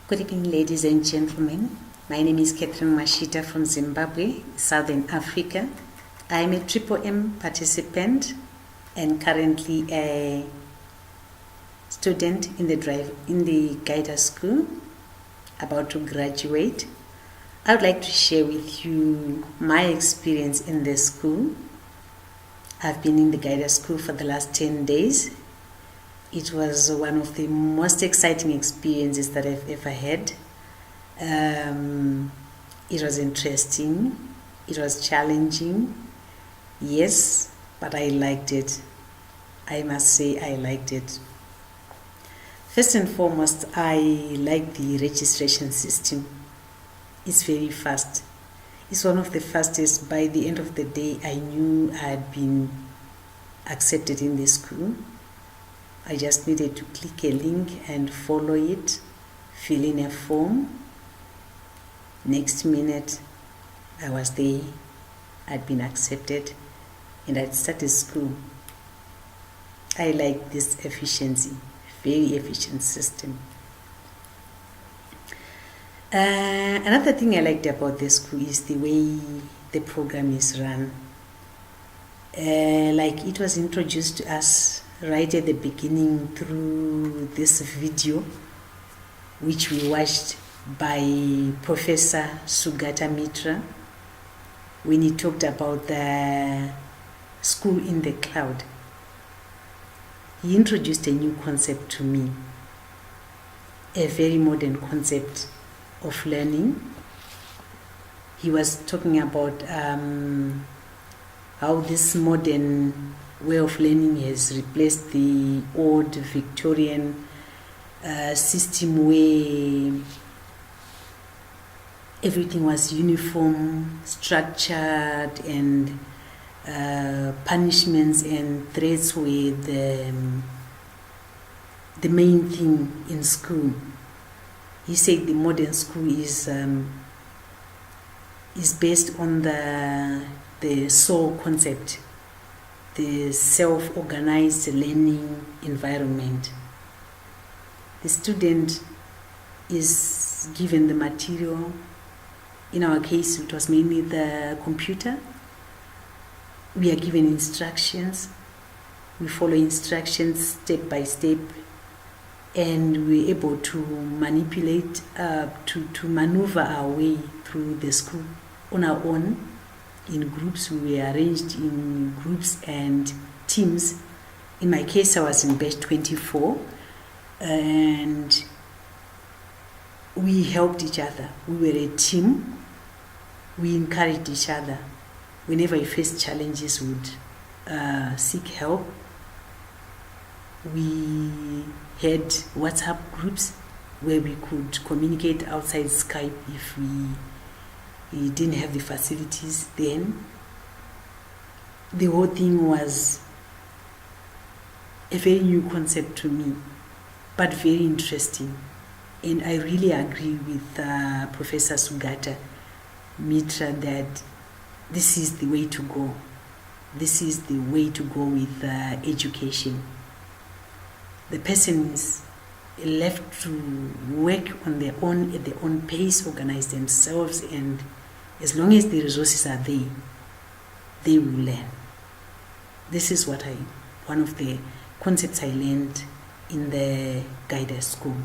Good evening, ladies and gentlemen. My name is Cathrine Mwashita from Zimbabwe, Southern Africa. I'm a M participant and currently a student in the Guider School, about to graduate. I would like to share with you my experience in the school. I've been in the Guider School for the last 10 days. It was one of the most exciting experiences that I've ever had. It was interesting. It was challenging. Yes, but I liked it. I must say I liked it. First and foremost, I like the registration system. It's very fast. It's one of the fastest. By the end of the day, I knew I had been accepted in the school. I just needed to click a link and follow it, fill in a form. Next minute, I was there. I'd been accepted and I'd started school. I like this efficiency, very efficient system. Another thing I liked about the school is the way the program is run. Like it was introduced to us right at the beginning through this video, which we watched by Professor Sugata Mitra, when he talked about the school in the cloud. He introduced a new concept to me, a very modern concept of learning. He was talking about how this modern way of learning has replaced the old Victorian system where everything was uniform, structured, and punishments and threats were the main thing in school. He said the modern school is based on the SOUL concept, the self-organized learning environment. The student is given the material. In our case, it was mainly the computer. We are given instructions. We follow instructions step by step, and we're able to manipulate, to maneuver our way through the school on our own. In groups, we were arranged in groups and teams. In my case, I was in batch 24, and we helped each other. We were a team. We encouraged each other. Whenever we faced challenges, we would seek help. We had WhatsApp groups where we could communicate outside Skype if we didn't have the facilities then. The whole thing was a very new concept to me, but very interesting. And I really agree with Professor Sugata Mitra that this is the way to go. This is the way to go with education. The person is left to work on their own, at their own pace, organize themselves, and as long as the resources are there, they will learn. This is one of the concepts I learned in the Guider School.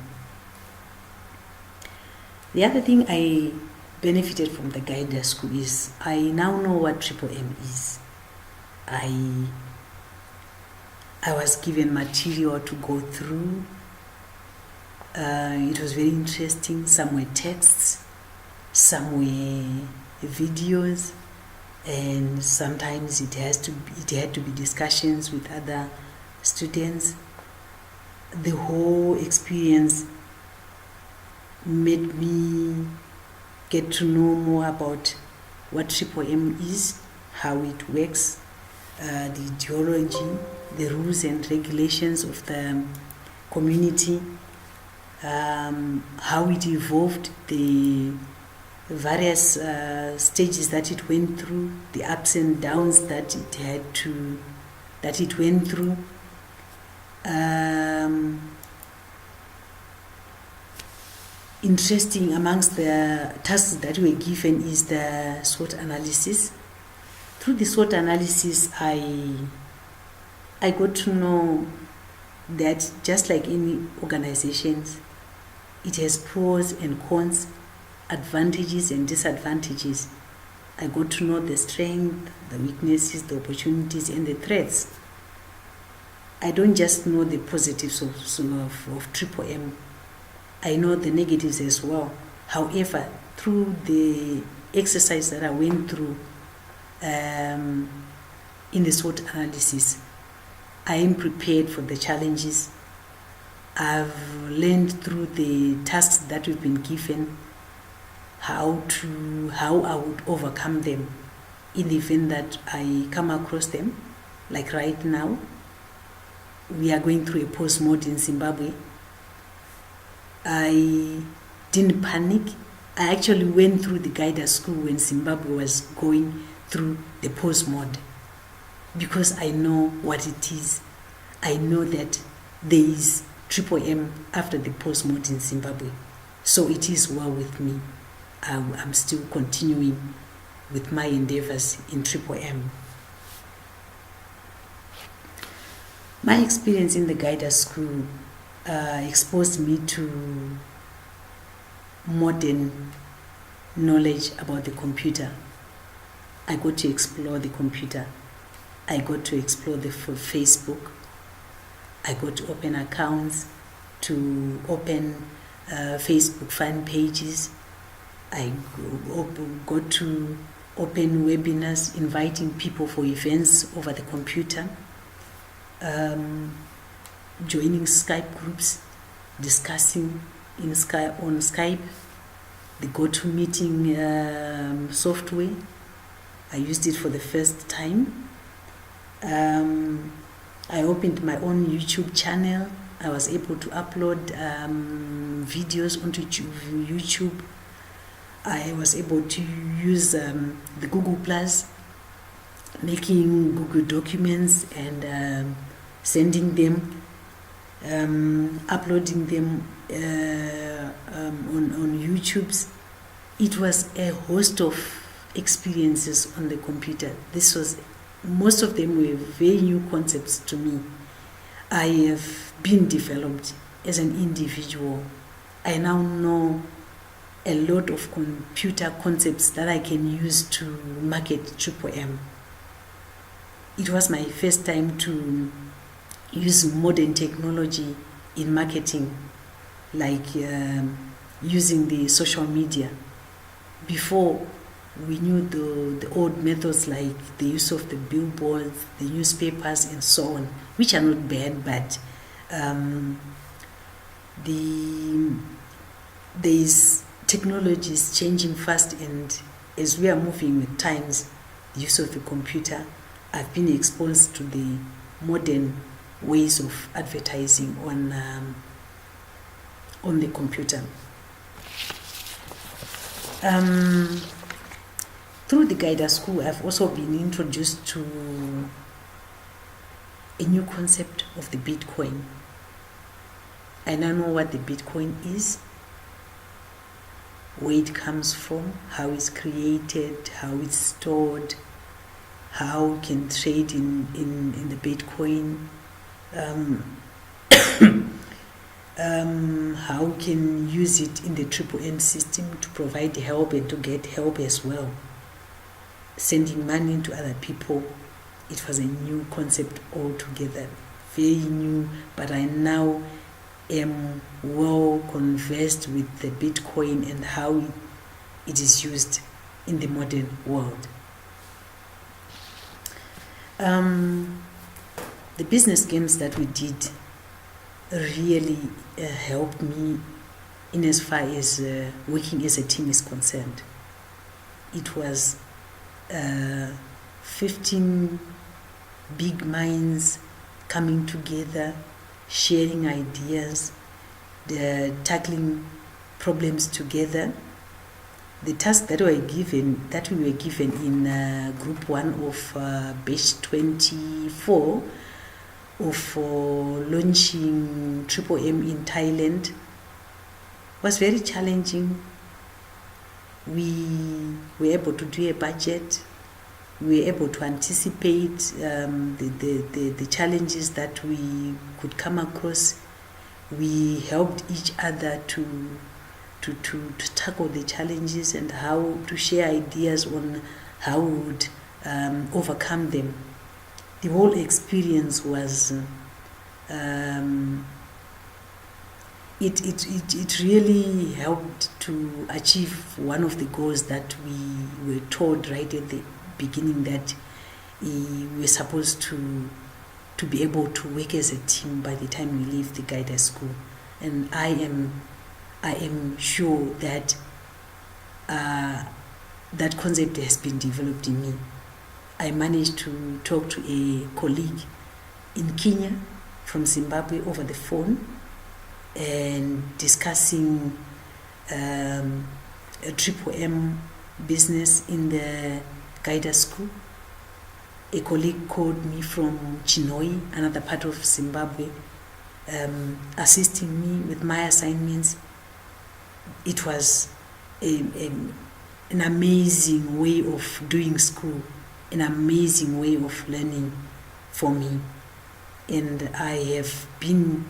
The other thing I benefited from the Guider School is I now know what M is. I was given material to go through. It was very interesting. Some were texts, some were videos, and sometimes it had to be discussions with other students. The whole experience made me get to know more about what M is, how it works, the ideology, the rules and regulations of the community, how it evolved, the various stages that it went through, the ups and downs that it went through. interesting amongst the tasks that were given is the SWOT analysis. Through the SWOT analysis, I got to know that just like in organizations, it has pros and cons, advantages and disadvantages. I got to know the strength, the weaknesses, the opportunities, and the threats. I don't just know the positives of Triple M. I know the negatives as well. However, through the exercise that I went through in the SWOT analysis, I am prepared for the challenges. I've learned through the tasks that we've been given how I would overcome them in the event that I come across them. Like right now, we are going through a post-mode in Zimbabwe. I didn't panic. I actually went through the guidance school when Zimbabwe was going through the post-mode because I know what it is. I know that there is Triple M after the post-mode in Zimbabwe. So it is well with me. I'm still continuing with my endeavors in Triple M. My experience in the guidance school exposed me to modern knowledge about the computer. I got to explore the computer. I got to explore the Facebook. I got to open accounts, to open Facebook fan pages. I got to open webinars, inviting people for events over the computer, joining Skype groups, discussing on Skype, the GoToMeeting software. I used it for the first time. I opened my own YouTube channel. I was able to upload videos onto YouTube. I was able to use the Google Plus, making Google documents and sending them, uploading them on YouTube's. It was a host of experiences on the computer. Most of them were very new concepts to me. I have been developed as an individual. I now know a lot of computer concepts that I can use to market Triple M. It was my first time to use modern technology in marketing, like using the social media. Before, we knew the old methods like the use of the billboards, the newspapers, and so on, which are not bad, but there's technology is changing fast, and as we are moving with times, the use of the computer, I've been exposed to the modern ways of advertising on the computer. Through the guidance school, I've also been introduced to a new concept of the Bitcoin. I now know what the Bitcoin is, where it comes from, how it's created, how it's stored, how you can trade in the Bitcoin, how you can use it in the Triple M system to provide help and to get help as well. Sending money to other people, it was a new concept altogether, very new, but I now am well conversed with the Bitcoin and how it is used in the modern world. The business games that we did really helped me in as far as working as a team is concerned. It was 15 big minds coming together, sharing ideas, tackling problems together. The tasks that we were given in Group 1 of Batch 24 of launching Triple M in Thailand, was very challenging. We were able to do a budget. We were able to anticipate the challenges that we could come across. We helped each other to tackle the challenges and how to share ideas on how we would overcome them. The whole experience was it really helped to achieve one of the goals that we were told right at the beginning, that we were supposed to be able to work as a team by the time we leave the guided school. And I am sure that that concept has been developed in me. I managed to talk to a colleague in Kenya from Zimbabwe over the phone and discussing a triple M business in the guided school. A colleague called me from Chinoi, another part of Zimbabwe, assisting me with my assignments. It was an amazing way of doing school, an amazing way of learning for me. And I have been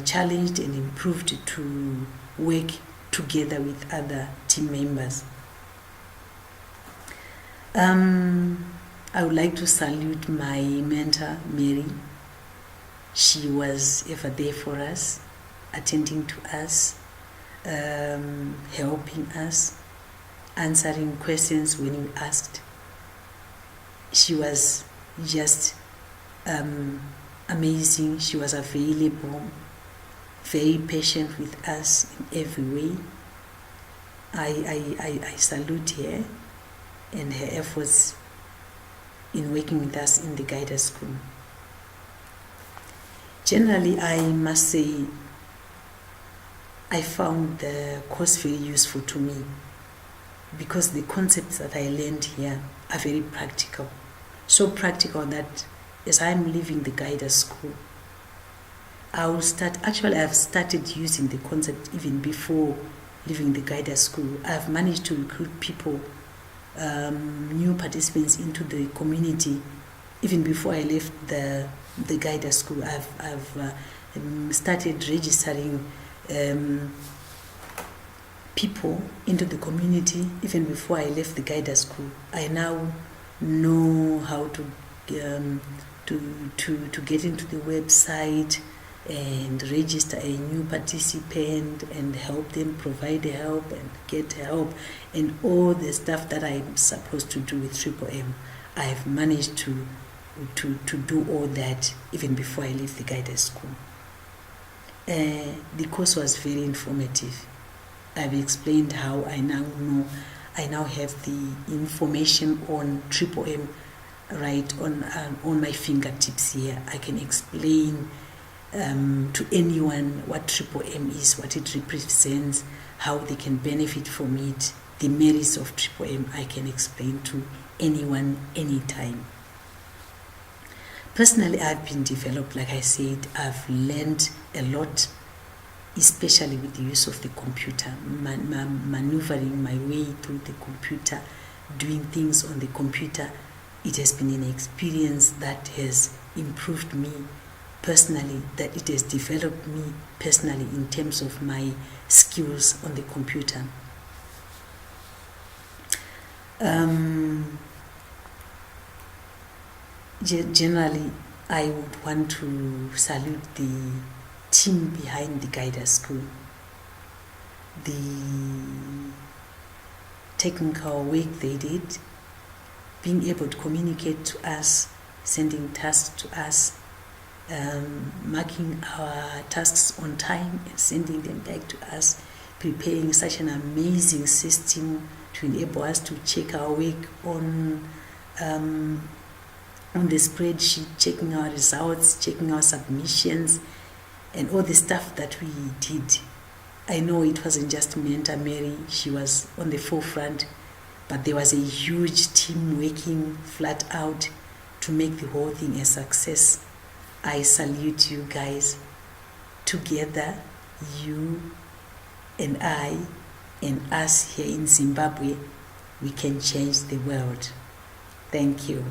challenged and improved to work together with other team members. I would like to salute my mentor, Mary. She was ever there for us, attending to us, helping us, answering questions when we asked. She was just amazing. She was available, very patient with us in every way. I salute her and her efforts in working with us in the guided school. Generally, I must say, I found the course very useful to me because the concepts that I learned here are very practical. So practical that as I'm leaving the guided school, I've started using the concept even before leaving the guided school. I've managed to recruit people, new participants into the community even before I left the guided school. I've started registering people into the community even before I left the guided school. I now know how to get into the website and register a new participant and help them provide help and get help and all the stuff that I'm supposed to do with Triple M. I've managed to do all that even before I leave the guided school. The course was very informative. I've explained how I now have the information on Triple M right on my fingertips here. I can explain to anyone what Triple M is, what it represents, how they can benefit from it, the merits of Triple M. I can explain to anyone, anytime. Personally, I've been developed, like I said. I've learned a lot, especially with the use of the computer, maneuvering my way through the computer, doing things on the computer. It has been an experience that has improved me personally, that it has developed me personally in terms of my skills on the computer. Generally, I would want to salute the team behind the guided school, the technical work they did, being able to communicate to us, sending tasks to us, marking our tasks on time and sending them back to us, preparing such an amazing system to enable us to check our work on the spreadsheet, checking our results, checking our submissions, and all the stuff that we did. I know it wasn't just Mentor Mary, she was on the forefront, but there was a huge team working flat out to make the whole thing a success. I salute you guys. Together, you and I and us here in Zimbabwe, we can change the world. Thank you.